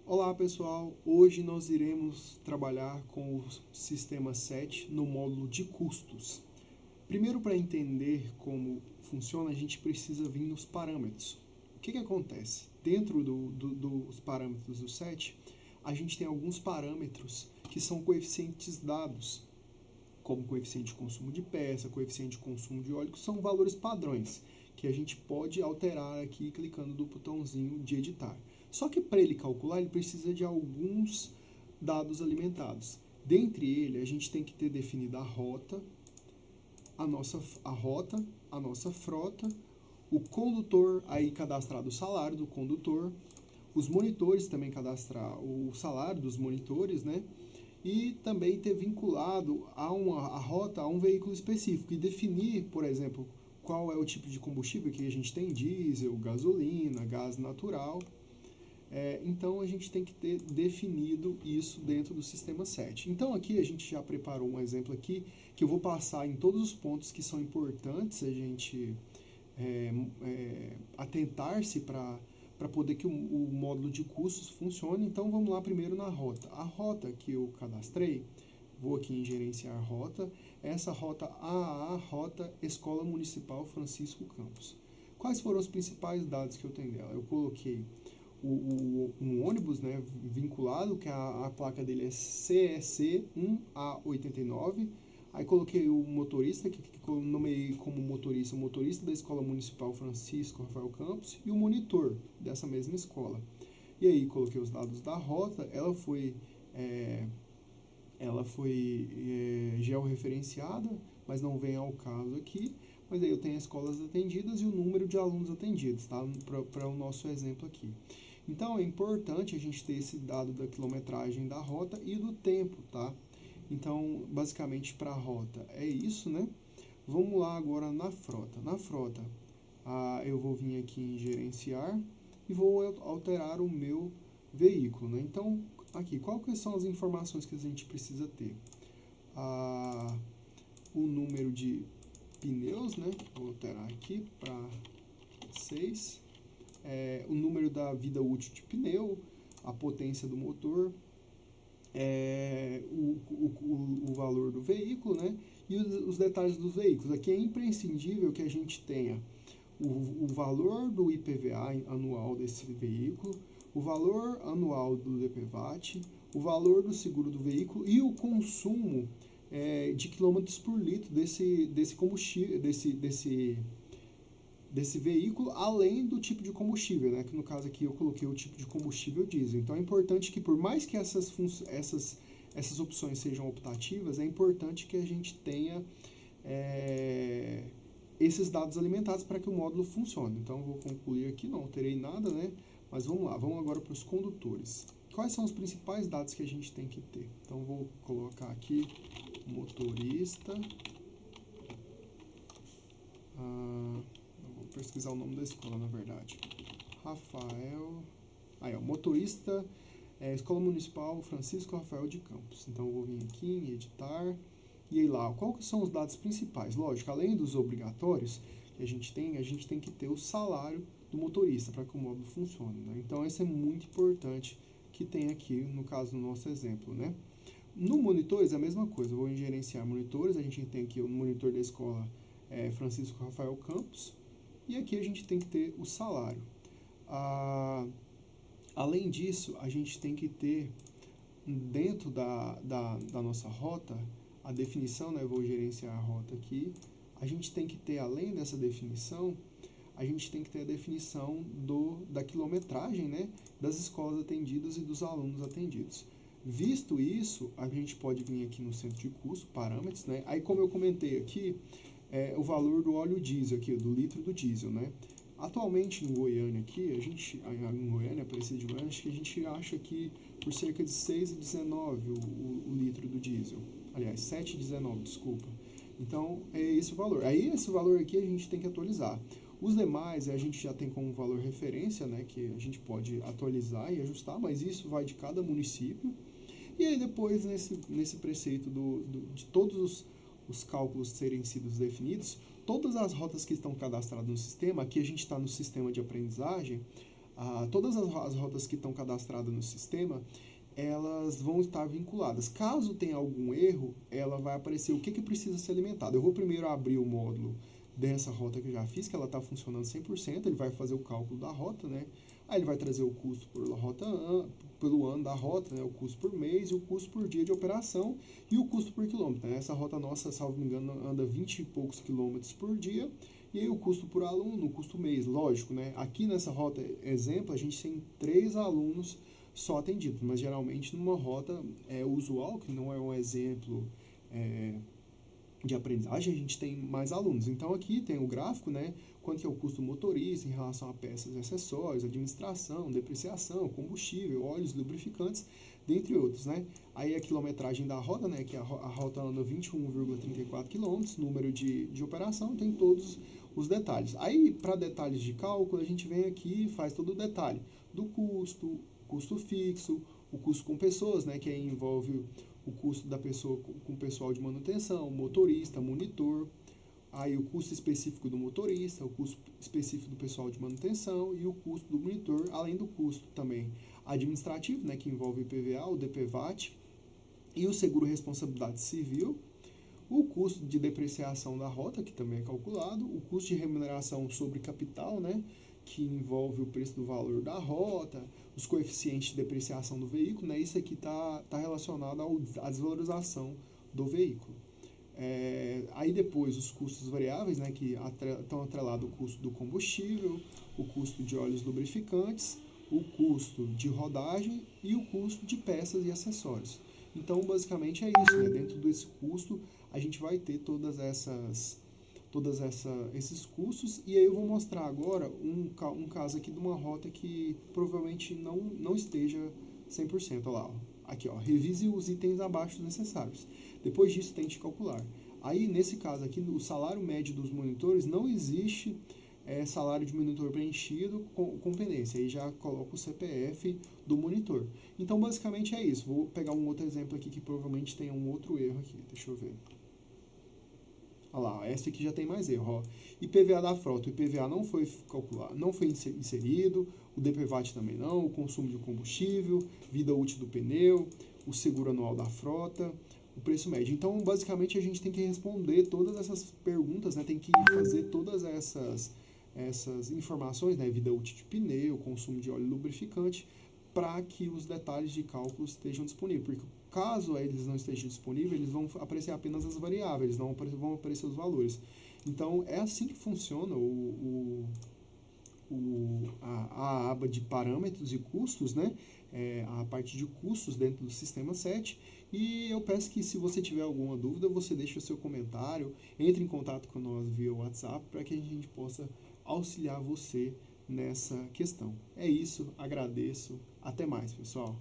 Olá pessoal, hoje nós iremos trabalhar com o sistema 7 no módulo de custos. Primeiro, para entender como funciona, a gente precisa vir nos parâmetros. O que acontece? Dentro dos parâmetros do 7, a gente tem alguns parâmetros que são coeficientes dados, como coeficiente de consumo de peça, coeficiente de consumo de óleo, que são valores padrões, que a gente pode alterar aqui clicando no botãozinho de editar. Só que para ele calcular, ele precisa de alguns dados alimentados. Dentre eles, a gente tem que ter definida a rota, a nossa frota, o condutor, aí cadastrado o salário do condutor, os monitores também cadastrar o salário dos monitores, né? E também ter vinculado a rota a um veículo específico e definir, por exemplo, qual é o tipo de combustível que a gente tem, diesel, gasolina, gás natural. Então a gente tem que ter definido isso dentro do sistema 7. Então aqui a gente já preparou um exemplo aqui que eu vou passar em todos os pontos que são importantes a gente atentar-se para poder que o módulo de custos funcione. Então vamos lá primeiro na rota. A rota que eu cadastrei, vou aqui em gerenciar rota, essa rota AAA, rota Escola Municipal Francisco Campos. Quais foram os principais dados que eu tenho dela? Eu coloquei um ônibus, né, vinculado, que a placa dele é CEC 1A89. Aí coloquei o motorista, que eu nomeei como motorista, o motorista da Escola Municipal Francisco Rafael Campos, e o monitor dessa mesma escola. E aí coloquei os dados da rota, ela foi georreferenciada, mas não vem ao caso aqui. Mas aí eu tenho as escolas atendidas e o número de alunos atendidos, tá? Para o nosso exemplo aqui. Então é importante a gente ter esse dado da quilometragem da rota e do tempo, tá? Então, basicamente para a rota é isso, né? Vamos lá agora na frota. Na frota, eu vou vir aqui em gerenciar e vou alterar o meu veículo, né? Então, aqui, quais são as informações que a gente precisa ter? O número de pneus, né? Vou alterar aqui para 6. O número da vida útil de pneu, a potência do motor, o valor do veículo, né? E os detalhes dos veículos. Aqui é imprescindível que a gente tenha o valor do IPVA anual desse veículo, o valor anual do DPVAT, o valor do seguro do veículo e o consumo de quilômetros por litro desse combustível, desse veículo, além do tipo de combustível, né? Que no caso aqui eu coloquei o tipo de combustível diesel. Então é importante que, por mais que essas opções sejam optativas, é importante que a gente tenha esses dados alimentados para que o módulo funcione. Então eu vou concluir aqui, não alterei nada, né? Mas vamos lá, vamos agora para os condutores. Quais são os principais dados que a gente tem que ter? Então vou colocar aqui motorista. Vou pesquisar o nome da escola, na verdade. Rafael. Motorista, Escola Municipal Francisco Rafael de Campos. Então eu vou vir aqui em editar. E aí lá, quais são os dados principais? Lógico, além dos obrigatórios que a gente tem que ter o salário do motorista para que o módulo funcione, né? Então isso é muito importante que tem aqui, no caso do nosso exemplo, né? No monitores é a mesma coisa, eu vou em gerenciar monitores, a gente tem aqui o monitor da escola Francisco Rafael Campos, e aqui a gente tem que ter o salário. Além disso, a gente tem que ter dentro da nossa rota a definição, né? Eu vou gerenciar a rota aqui. A gente tem que ter, além dessa definição, a gente tem que ter a definição da quilometragem, né? Das escolas atendidas e dos alunos atendidos. Visto isso, a gente pode vir aqui no centro de custo, parâmetros, né? Aí, como eu comentei aqui, o valor do óleo diesel aqui, do litro do diesel, né? Atualmente em Goiânia aqui, em Goiânia, Aparecida de Goiânia, acho que a gente acha que por cerca de 6,19 o litro do diesel. Aliás, 7,19, desculpa. Então, é esse o valor. Aí, esse valor aqui a gente tem que atualizar. Os demais a gente já tem como valor referência, né, que a gente pode atualizar e ajustar, mas isso vai de cada município. E aí depois, nesse preceito de todos os cálculos serem sido definidos, todas as rotas que estão cadastradas no sistema, aqui a gente está no sistema de aprendizagem, Todas as rotas que estão cadastradas no sistema, elas vão estar vinculadas. Caso tenha algum erro, ela vai aparecer o que precisa ser alimentado. Eu vou primeiro abrir o módulo dessa rota que eu já fiz, que ela está funcionando 100%, ele vai fazer o cálculo da rota, né? Aí ele vai trazer o custo pelo ano da rota, né? O custo por mês e o custo por dia de operação e o custo por quilômetro, né? Essa rota nossa, salvo me engano, anda 20 e poucos quilômetros por dia, e aí o custo por aluno, o custo mês, lógico, né? Aqui nessa rota, exemplo, a gente tem 3 alunos só atendidos, mas geralmente numa rota usual, que não é um exemplo de aprendizagem, a gente tem mais alunos. Então aqui tem o gráfico, né? Quanto que é o custo motorista em relação a peças e acessórios, administração, depreciação, combustível, óleos, lubrificantes, dentre outros, né? Aí a quilometragem da rota, né? Que a rota anda 21,34 km, número de operação, tem todos os detalhes. Aí, para detalhes de cálculo, a gente vem aqui e faz todo o detalhe do custo fixo, o custo com pessoas, né? Que aí envolve o custo da pessoa com pessoal de manutenção, motorista, monitor, aí o custo específico do motorista, o custo específico do pessoal de manutenção e o custo do monitor, além do custo também administrativo, né, que envolve o IPVA, o DPVAT e o seguro responsabilidade civil, o custo de depreciação da rota, que também é calculado, o custo de remuneração sobre capital, né, que envolve o preço do valor da rota, os coeficientes de depreciação do veículo, né, isso aqui está relacionado à desvalorização do veículo. Aí depois os custos variáveis, né, que estão atrelados ao custo do combustível, o custo de óleos lubrificantes, o custo de rodagem e o custo de peças e acessórios. Então, basicamente é isso, né? Dentro desse custo, a gente vai ter esses custos, e aí eu vou mostrar agora um caso aqui de uma rota que provavelmente não esteja 100%. Olha lá, ó. Aqui, ó, revise os itens abaixo necessários. Depois disso, tente calcular. Aí, nesse caso aqui, o salário médio dos monitores, não existe salário de monitor preenchido com pendência. Aí já coloca o CPF do monitor. Então, basicamente é isso. Vou pegar um outro exemplo aqui que provavelmente tem um outro erro aqui. Deixa eu ver. Olha lá, essa aqui já tem mais erro. Ó. IPVA da frota. O IPVA não foi calculado, não foi inserido, o DPVAT também não, o consumo de combustível, vida útil do pneu, o seguro anual da frota, o preço médio. Então, basicamente, a gente tem que responder todas essas perguntas, né? Tem que fazer todas essas informações, né? Vida útil de pneu, consumo de óleo lubrificante, para que os detalhes de cálculo estejam disponíveis. Porque caso eles não estejam disponíveis, eles vão aparecer apenas as variáveis, não vão aparecer os valores. Então, é assim que funciona a aba de parâmetros e custos, né? A parte de custos dentro do sistema 7. E eu peço que, se você tiver alguma dúvida, você deixe o seu comentário, entre em contato com nós via WhatsApp, para que a gente possa auxiliar você nessa questão. É isso, agradeço. Até mais, pessoal.